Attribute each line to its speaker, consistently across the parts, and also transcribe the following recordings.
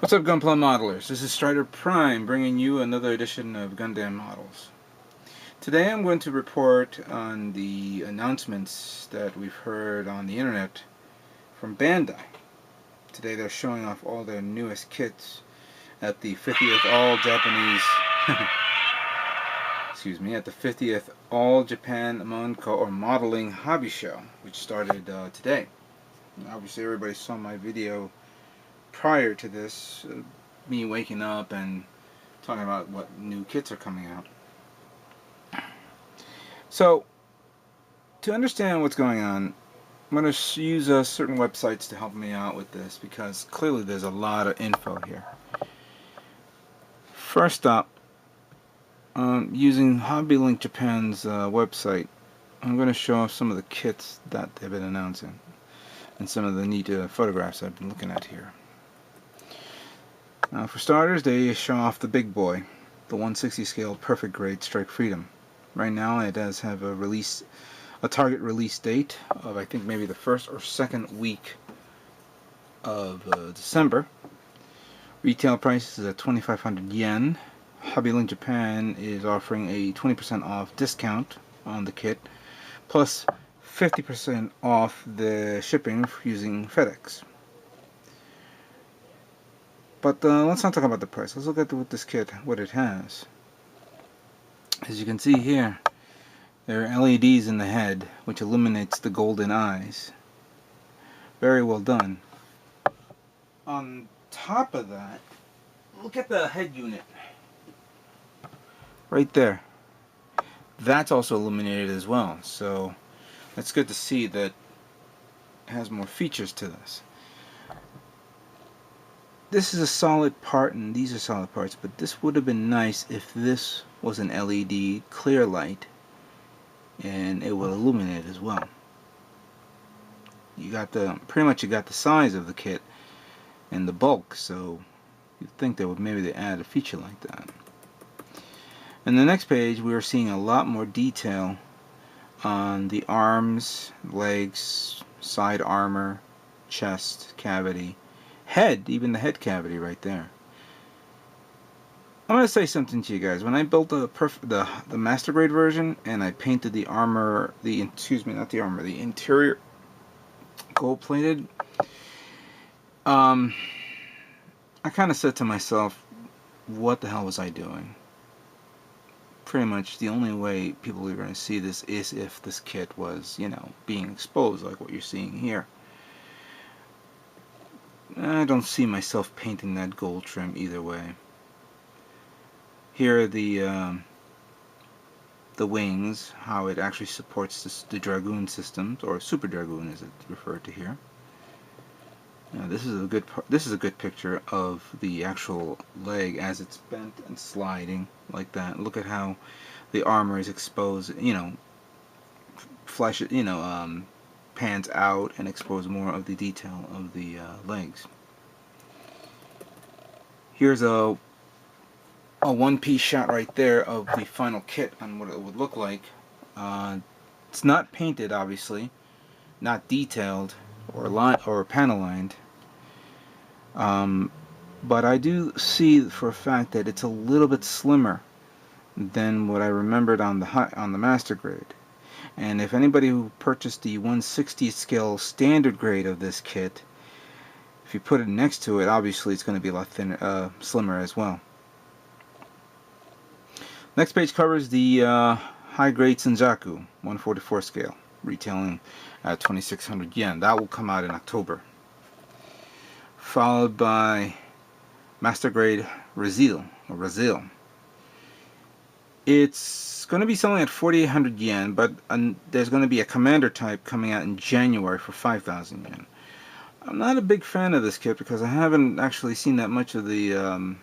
Speaker 1: What's up, Gunpla Modelers? This is Strider Prime bringing you another edition of Gundam Models. Today I'm going to report on the announcements that we've heard on the internet from Bandai. Today they're showing off all their newest kits at the 50th All Japanese at the 50th All Japan Monko or Modeling Hobby Show, which started today. And obviously everybody saw my video prior to this, me waking up and talking about what new kits are coming out. So, to understand what's going on, I'm going to use certain websites to help me out with this, because clearly there's a lot of info here. First up, using Hobby Link Japan's website, I'm going to show off some of the kits that they've been announcing and some of the neat photographs I've been looking at here. For starters, they show off the big boy, the 160 scale perfect grade Strike Freedom. Right now it does have a target release date of, I think, maybe the first or second week of December. Retail price is at 2,500 yen. Hobby Link Japan is offering a 20% off discount on the kit, plus 50% off the shipping using FedEx. But let's not talk about the price. Let's look at what this kit, what it has. As you can see here, there are LEDs in the head, which illuminates the golden eyes. Very well done. On top of that, look at the head unit. Right there. That's also illuminated as well. So it's good to see that it has more features to this. This is a solid part, and these are solid parts, but this would have been nice if this was an LED clear light and it will illuminate as well. You got pretty much the size of the kit and the bulk, so you'd think they would maybe add a feature like that. In the next page, we are seeing a lot more detail on the arms, legs, side armor, chest cavity, head, even the head cavity right there. I'm going to say something to you guys. When I built the master grade version and I painted the armor, the interior gold plated, I kind of said to myself, what the hell was I doing? Pretty much the only way people are going to see this is if this kit was, being exposed like what you're seeing here. I don't see myself painting that gold trim either way. Here are the wings, how it actually supports the Dragoon systems, or Super Dragoon as it's referred to here. Now, this is a good picture of the actual leg as it's bent and sliding like that. Look at how the armor is exposed, flesh it, pans out and expose more of the detail of the legs. Here's a one-piece shot right there of the final kit on what it would look like. It's not painted, obviously, not detailed or panel lined, but I do see for a fact that it's a little bit slimmer than what I remembered on the master grade. And if anybody who purchased the 160 scale standard grade of this kit, if you put it next to it, obviously it's going to be a lot thinner, slimmer as well. Next page covers the high grade Senjaku 144 scale, retailing at 2,600 yen. That will come out in October. Followed by master grade Razil. It's going to be selling at 4,800 yen, but there's going to be a commander type coming out in January for 5,000 yen. I'm not a big fan of this kit because I haven't actually seen that much of the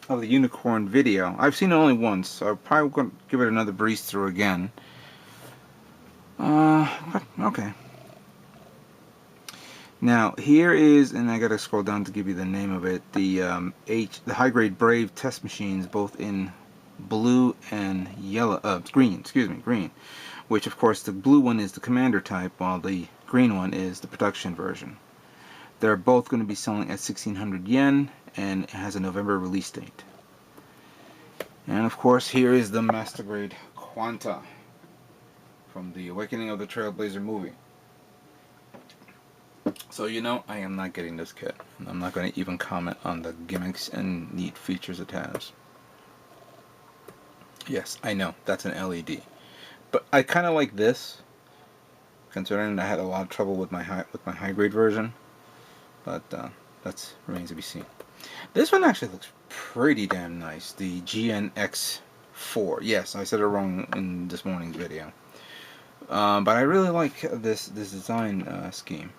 Speaker 1: unicorn video. I've seen it only once, so I'm probably going to give it another breeze through again. But okay. Now here is, and I gotta scroll down to give you the name of it, the high grade Brave test machines, both in blue and yellow, green, which of course the blue one is the commander type, while the green one is the production version. They're both going to be selling at 1,600 yen, and it has a November release date. And of course, here is the Master Grade Quanta from the Awakening of the Trailblazer movie. So you know, I am not getting this kit. I'm not going to even comment on the gimmicks and neat features it has. Yes, I know, that's an LED. But I kind of like this, considering I had a lot of trouble with my high grade version. But that remains to be seen. This one actually looks pretty damn nice. The GNX4. Yes, I said it wrong in this morning's video. But I really like this design scheme.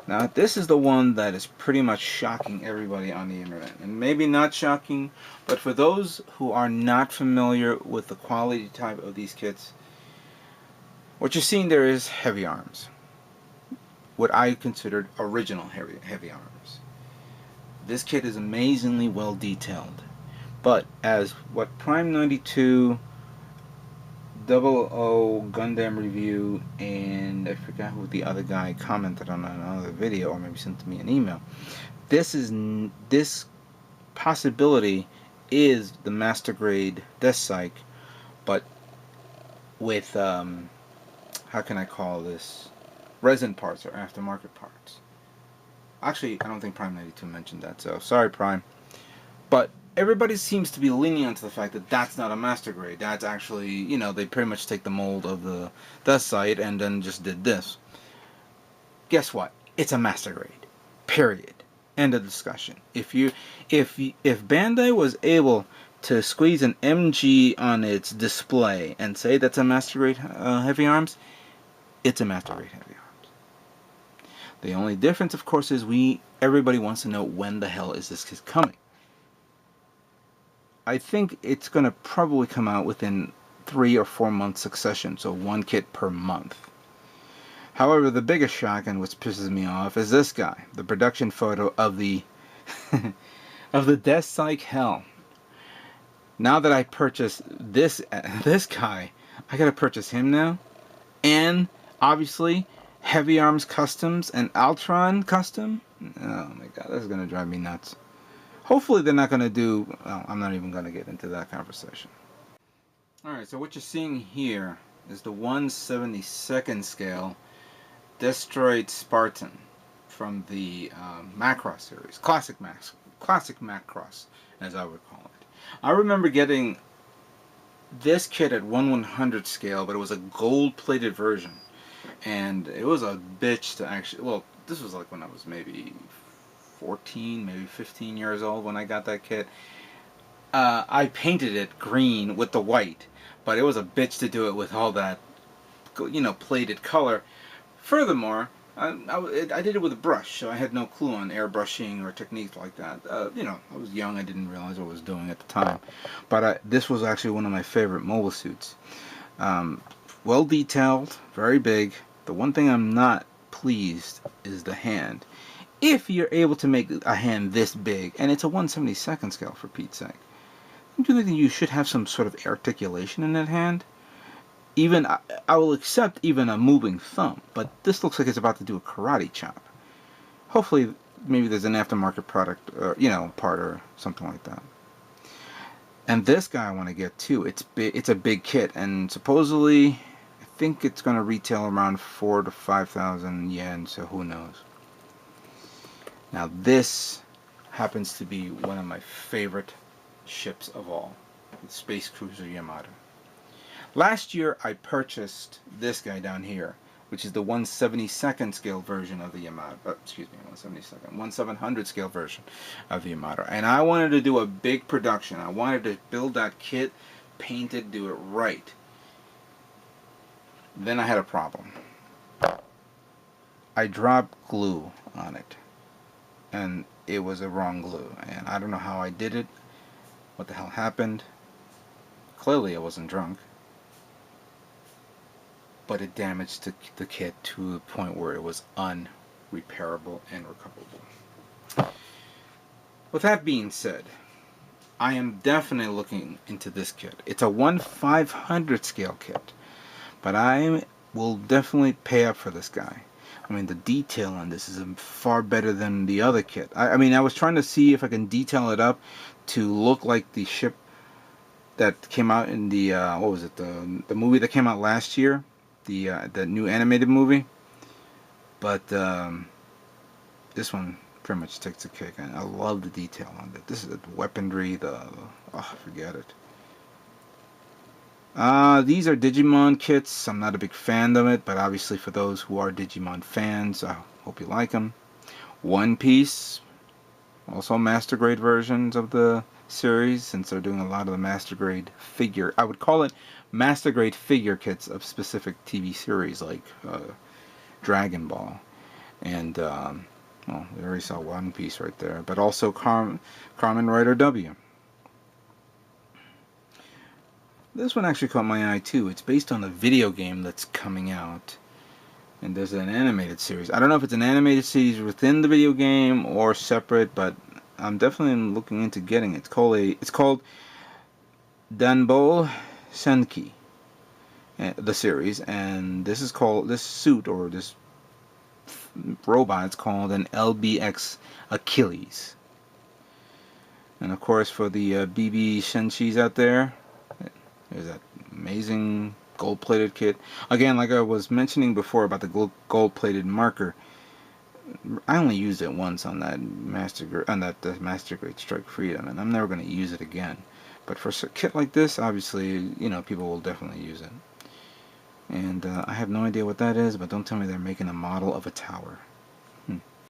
Speaker 1: Now this is the one that is pretty much shocking everybody on the internet. And maybe not shocking, but for those who are not familiar with the quality type of these kits, what you're seeing there is heavy arms. What I considered original heavy arms. This kit is amazingly well detailed. But as what Prime 92, 00 Gundam Review, and I forgot who the other guy commented on another video, or maybe sent me an email. This possibility is the Master Grade Deathscythe, but with how can I call this? Resin parts or aftermarket parts. Actually, I don't think Prime 92 mentioned that, so sorry, Prime. But everybody seems to be leaning onto the fact that that's not a Master Grade. That's actually, you know, they pretty much take the mold of the Deathscythe and then just did this. Guess what? It's a Master Grade. Period. End of discussion. If Bandai was able to squeeze an MG on its display and say that's a Master Grade heavy arms, it's a Master Grade heavy arms. The only difference, of course, is everybody wants to know when the hell is this kit coming. I think it's going to probably come out within 3 or 4 month succession, so 1 kit per month. However, the biggest shock, and which pisses me off, is this guy, the production photo of the of the Deathscythe Hell. Now that I purchased this guy, I gotta purchase him now, and obviously Heavy Arms Customs and Altron Custom. Oh my god, this is gonna drive me nuts. Hopefully they're not gonna do. Well, I'm not even gonna get into that conversation. Alright, so what you're seeing here is the 1/72nd scale Destroyed Spartan from the Macross series, classic Macross, as I would call it. I remember getting this kit at 1/100 scale, but it was a gold-plated version, and it was a bitch to actually. Well, this was like when I was maybe 14, maybe 15 years old when I got that kit. I painted it green with the white, but it was a bitch to do it with all that, you know, plated color. Furthermore, I did it with a brush, so I had no clue on airbrushing or techniques like that. You know, I was young, I didn't realize what I was doing at the time. But this was actually one of my favorite mobile suits. Well detailed, very big. The one thing I'm not pleased is the hand. If you're able to make a hand this big, and it's a 1/72nd scale for Pete's sake, don't you think you should have some sort of articulation in that hand? Even I will accept even a moving thumb, but this looks like it's about to do a karate chop. Hopefully, maybe there's an aftermarket product, or you know, part or something like that. And this guy I want to get too. It's big. It's a big kit, and supposedly, I think it's going to retail around 4,000 to 5,000 yen. So who knows? Now this happens to be one of my favorite ships of all, the Space Cruiser Yamato. Last year I purchased this guy down here, which is the 1/72nd scale version of the Yamato. Excuse me, 1/700 scale version of the Yamato. And I wanted to do a big production. I wanted to build that kit, paint it, do it right. Then I had a problem. I dropped glue on it, and it was a wrong glue. And I don't know how I did it. What the hell happened? Clearly I wasn't drunk. But it damaged the kit to the point where it was unrepairable and recoverable. With that being said, I am definitely looking into this kit. It's a 1/500 scale kit, but I will definitely pay up for this guy. I mean, the detail on this is far better than the other kit. I mean, I was trying to see if I can detail it up to look like the ship that came out in the what was it, the movie that came out last year, the new animated movie. But this one pretty much takes a cake, and I love the detail on it. This is the weaponry, forget it. These are Digimon kits. I'm not a big fan of it, but obviously for those who are Digimon fans, I hope you like them. One Piece, also master grade versions of the series, since they're doing a lot of the master grade figure. I would call it master grade figure kits of specific TV series like Dragon Ball. And, well, we already saw One Piece right there, but also Kamen Rider W. This one actually caught my eye too. It's based on a video game that's coming out, and there's an animated series. I don't know if it's an animated series within the video game or separate, but I'm definitely looking into getting it. It's called Danbo Senki, the series, and this suit or this robot is called an LBX Achilles. And of course, for the BB Senshis out there, there's that amazing gold-plated kit. Again, like I was mentioning before about the gold-plated marker, I only used it once on that master grade Strike Freedom, and I'm never going to use it again. But for a kit like this, obviously, you know, people will definitely use it. And I have no idea what that is, but don't tell me they're making a model of a tower.